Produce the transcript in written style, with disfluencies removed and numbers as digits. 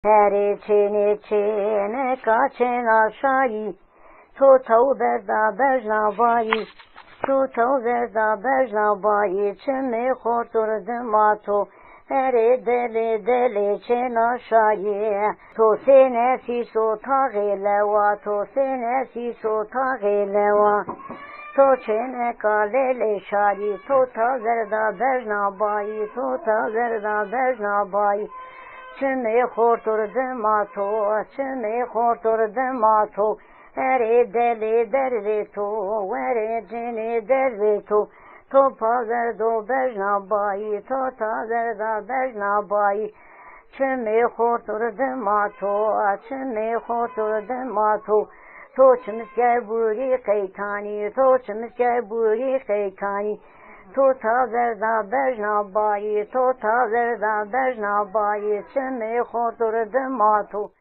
Her içine kaçın aşağı, tutu verda bejnabayı, tutu verda bejnabayı, çimi kurturdum ato, her deli deli çin aşağı, to senesi so tağileva, to senesi so tağileva, to çene kalele şari, to ta verda bejnabayı, to ta verda bejnabayı, çimi kurturdum ato, çimi kurturdum ato, her deli derdi to, her cini derdi to, to pazardo bejnabayı, to tazarda bejnabayı, çimi kurturdum ato, çimi kurturdum ato, to çimiske buri kaytani, to çimiske buri kaytani, to tazarda bejnabayı, to tazarda bejnabayı, çimi kurturdum ato.